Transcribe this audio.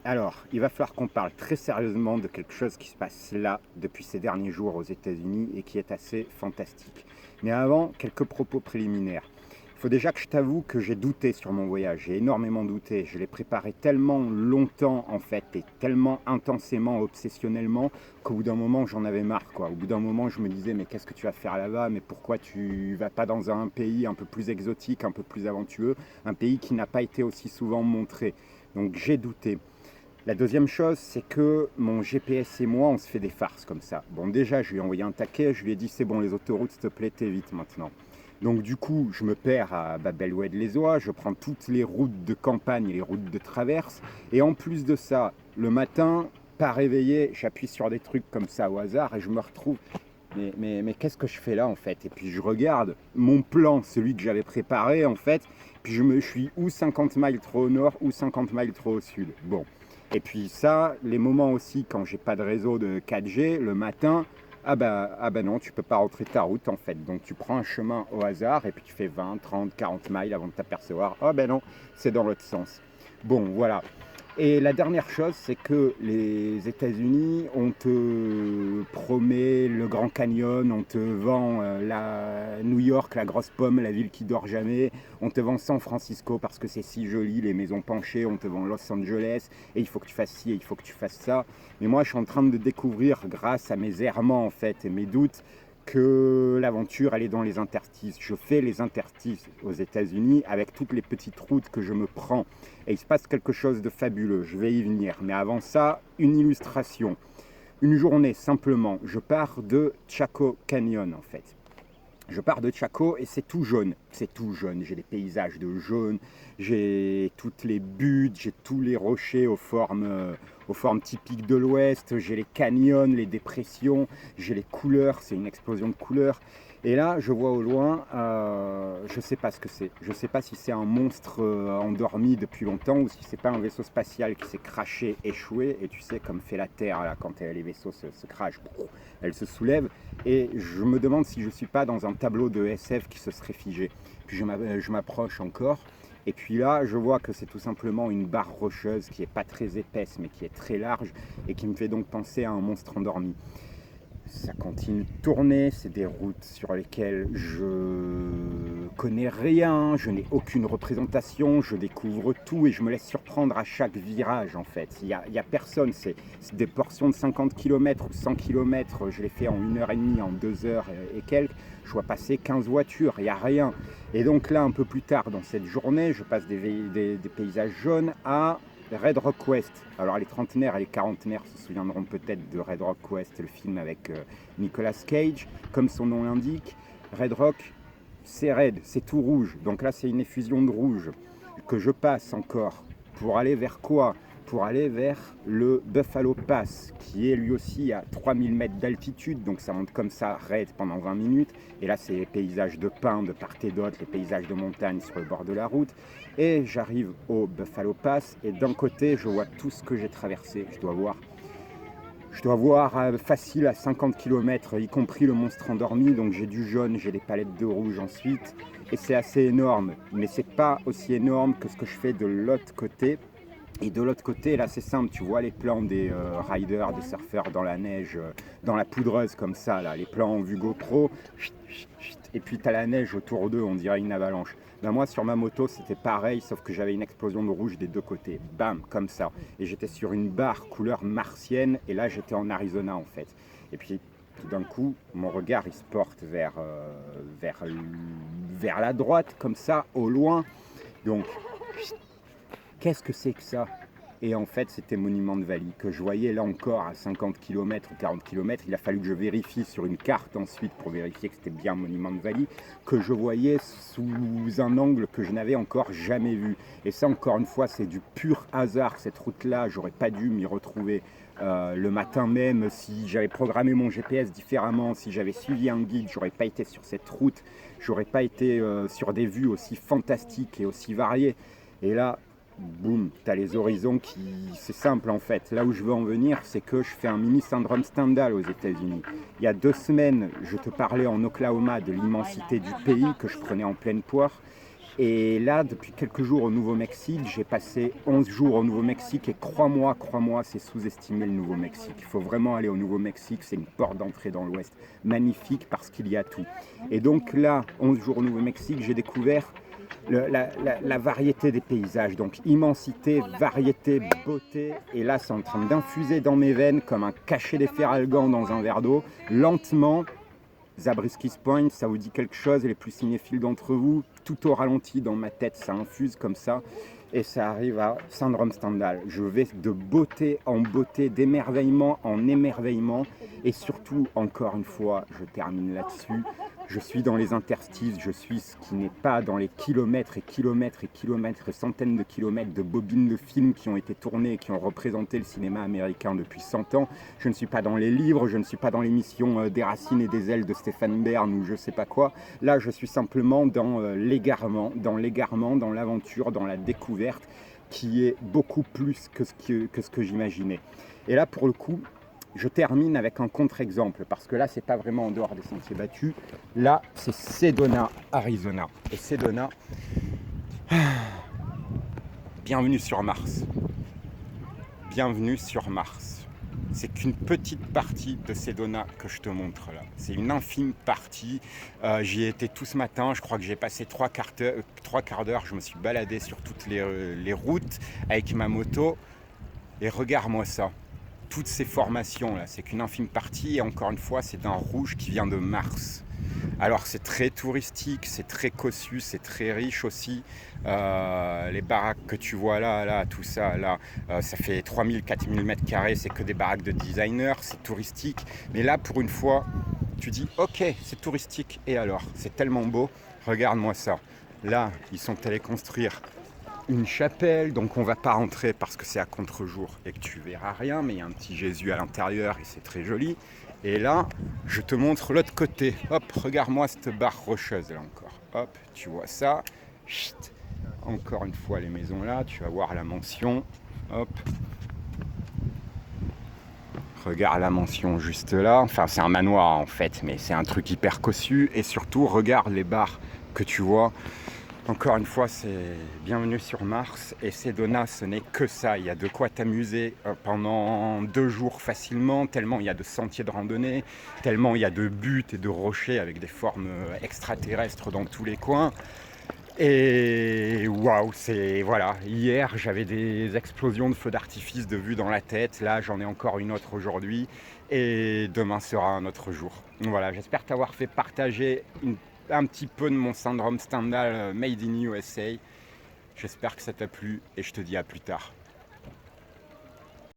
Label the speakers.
Speaker 1: Alors, il va falloir qu'on parle très sérieusement de quelque chose qui se passe là depuis ces derniers jours aux États-Unis et qui est assez fantastique. Mais avant, quelques propos préliminaires. Il faut déjà que je t'avoue que j'ai douté sur mon voyage, j'ai énormément douté. Je l'ai préparé tellement longtemps en fait et tellement intensément, obsessionnellement qu'au bout d'un moment j'en avais marre quoi. Au bout d'un moment je me disais mais qu'est-ce que tu vas faire là-bas? Mais pourquoi tu vas pas dans un pays un peu plus exotique, un peu plus aventureux, un pays qui n'a pas été aussi souvent montré? Donc j'ai douté. La deuxième chose, c'est que mon GPS et moi, on se fait des farces comme ça. Bon, déjà, je lui ai envoyé un taquet, je lui ai dit c'est bon, les autoroutes, s'il te plaît, t'évites maintenant. Donc, du coup, je me perds à Babel-Oued-les-Oies, je prends toutes les routes de campagne et les routes de traverse. Et en plus de ça, le matin, pas réveillé, j'appuie sur des trucs comme ça au hasard et je me retrouve. Mais qu'est-ce que je fais là en fait? Et puis je regarde mon plan, celui que j'avais préparé en fait, puis je suis ou 50 miles trop au nord ou 50 miles trop au sud. Bon, et puis ça, les moments aussi quand j'ai pas de réseau de 4G, le matin, ah bah non, tu peux pas rentrer ta route en fait. Donc tu prends un chemin au hasard et puis tu fais 20, 30, 40 miles avant de t'apercevoir. Ah ben non, c'est dans l'autre sens. Bon, voilà. Et la dernière chose, c'est que les États-Unis, on te promet le Grand Canyon, on te vend la New York, la grosse pomme, la ville qui dort jamais, on te vend San Francisco parce que c'est si joli, les maisons penchées, on te vend Los Angeles, et il faut que tu fasses ci, et il faut que tu fasses ça. Mais moi, je suis en train de découvrir, grâce à mes errements en fait et mes doutes, que l'aventure, elle est dans les interstices. Je fais les interstices aux États-Unis avec toutes les petites routes que je me prends. Et il se passe quelque chose de fabuleux, je vais y venir. Mais avant ça, une illustration. Une journée, simplement. Je pars de Chaco Canyon, en fait. Je pars de Chaco et c'est tout jaune. C'est tout jaune. J'ai des paysages de jaune, j'ai toutes les buttes, j'ai tous les rochers aux formes typiques de l'Ouest, j'ai les canyons, les dépressions, j'ai les couleurs, c'est une explosion de couleurs. Et là, je vois au loin, je ne sais pas ce que c'est. Je ne sais pas si c'est un monstre endormi depuis longtemps ou si c'est pas un vaisseau spatial qui s'est craché, échoué. Et tu sais, comme fait la Terre là, quand les vaisseaux se crachent, elle se soulève. Et je me demande si je ne suis pas dans un tableau de SF qui se serait figé. Puis je m'approche encore. Et puis là, je vois que c'est tout simplement une barre rocheuse qui n'est pas très épaisse, mais qui est très large et qui me fait donc penser à un monstre endormi. Ça continue de tourner, c'est des routes sur lesquelles je connais rien, je n'ai aucune représentation, je découvre tout et je me laisse surprendre à chaque virage en fait. Il y a personne, c'est des portions de 50 km ou 100 km, je l'ai fait en 1h30, en 2 heures et quelques, je vois passer 15 voitures, il n'y a rien. Et donc là, un peu plus tard dans cette journée, je passe des paysages jaunes à Red Rock West. Alors les trentenaires et les quarantenaires se souviendront peut-être de Red Rock West, le film avec Nicolas Cage. Comme son nom l'indique, Red Rock, c'est raide, c'est tout rouge. Donc là, c'est une effusion de rouge que je passe encore. Pour aller vers quoi? Pour aller vers le Buffalo Pass, qui est lui aussi à 3000 mètres d'altitude, donc ça monte comme ça, raide pendant 20 minutes. Et là, c'est les paysages de pins de part et d'autre, les paysages de montagne sur le bord de la route. Et j'arrive au Buffalo Pass, et d'un côté, je vois tout ce que j'ai traversé. Je dois voir facile à 50 km, y compris le monstre endormi, donc j'ai du jaune, j'ai des palettes de rouge ensuite, et c'est assez énorme, mais c'est pas aussi énorme que ce que je fais de l'autre côté. Et de l'autre côté, là c'est simple, tu vois les plans des riders, des surfeurs dans la neige, dans la poudreuse comme ça, là, les plans en vue GoPro, et puis tu as la neige autour d'eux, on dirait une avalanche. Ben moi sur ma moto c'était pareil, sauf que j'avais une explosion de rouge des deux côtés, bam, comme ça. Et j'étais sur une barre couleur martienne, et là j'étais en Arizona en fait. Et puis tout d'un coup, mon regard il se porte vers la droite, comme ça, au loin. Donc qu'est-ce que c'est que ça? Et en fait, c'était Monument de Valley, que je voyais là encore à 50 km ou 40 km. Il a fallu que je vérifie sur une carte ensuite pour vérifier que c'était bien Monument de Valley, que je voyais sous un angle que je n'avais encore jamais vu. Et ça, encore une fois, c'est du pur hasard. Cette route-là, j'aurais pas dû m'y retrouver le matin même. Si j'avais programmé mon GPS différemment, si j'avais suivi un guide, j'aurais pas été sur cette route. J'aurais pas été sur des vues aussi fantastiques et aussi variées. Et là, boum, t'as les horizons qui... C'est simple en fait. Là où je veux en venir, c'est que je fais un mini syndrome Stendhal aux États-Unis. Il y a 2 semaines, je te parlais en Oklahoma de l'immensité du pays que je prenais en pleine poire. Et là, depuis quelques jours au Nouveau-Mexique, j'ai passé 11 jours au Nouveau-Mexique et crois-moi, c'est sous-estimer le Nouveau-Mexique. Il faut vraiment aller au Nouveau-Mexique, c'est une porte d'entrée dans l'Ouest. Magnifique parce qu'il y a tout. Et donc là, 11 jours au Nouveau-Mexique, j'ai découvert la variété des paysages. Donc immensité, variété, beauté. Et là, c'est en train d'infuser dans mes veines comme un cachet des Feralgan dans un verre d'eau, lentement. Zabriskie Point, ça vous dit quelque chose, les plus cinéphiles d'entre vous, tout au ralenti dans ma tête, ça infuse comme ça, et ça arrive à Syndrome Stendhal. Je vais de beauté en beauté, d'émerveillement en émerveillement, et surtout, encore une fois, je termine là-dessus, je suis dans les interstices, je suis ce qui n'est pas dans les kilomètres et kilomètres et kilomètres et centaines de kilomètres de bobines de films qui ont été tournées et qui ont représenté le cinéma américain depuis 100 ans. Je ne suis pas dans les livres, je ne suis pas dans l'émission Des racines et des ailes de Stéphane Bern ou je sais pas quoi. Là, je suis simplement dans l'égarement, dans l'aventure, dans la découverte qui est beaucoup plus que ce que j'imaginais. Et là, pour le coup, je termine avec un contre-exemple, parce que là, c'est pas vraiment en dehors des sentiers battus. Là, c'est Sedona, Arizona. Et Sedona, bienvenue sur Mars. Bienvenue sur Mars. C'est qu'une petite partie de Sedona que je te montre là. C'est une infime partie. J'y ai été tout ce matin. Je crois que j'ai passé 3/4 d'heure. Je me suis baladé sur toutes les routes avec ma moto. Et regarde-moi ça. Toutes ces formations là, c'est qu'une infime partie et encore une fois c'est d'un rouge qui vient de Mars. Alors c'est très touristique, c'est très cossu, c'est très riche aussi. Les baraques que tu vois là, tout ça là, ça fait 3000, 4000 mètres carrés, c'est que des baraques de designers, c'est touristique. Mais là pour une fois, tu dis ok, c'est touristique et alors, c'est tellement beau, regarde-moi ça. Là, ils sont allés construire une chapelle, donc on va pas rentrer parce que c'est à contre-jour et que tu verras rien, mais il y a un petit Jésus à l'intérieur et c'est très joli. Et là, je te montre l'autre côté. Hop, regarde-moi cette barre rocheuse là encore. Hop, tu vois ça. Chut. Encore une fois les maisons là, tu vas voir la mention. Hop. Regarde la mention juste là. Enfin, c'est un manoir en fait, mais c'est un truc hyper cossu. Et surtout, regarde les barres que tu vois. Encore une fois, c'est bienvenue sur Mars et Sedona, ce n'est que ça. Il y a de quoi t'amuser pendant 2 jours facilement, tellement il y a de sentiers de randonnée, tellement il y a de buttes et de rochers avec des formes extraterrestres dans tous les coins. Et waouh, c'est voilà. Hier, j'avais des explosions de feux d'artifice de vue dans la tête. Là, j'en ai encore une autre aujourd'hui. Et demain sera un autre jour. Voilà, j'espère t'avoir fait partager un petit peu de mon syndrome Stendhal Made in USA. J'espère que ça t'a plu et je te dis à plus tard.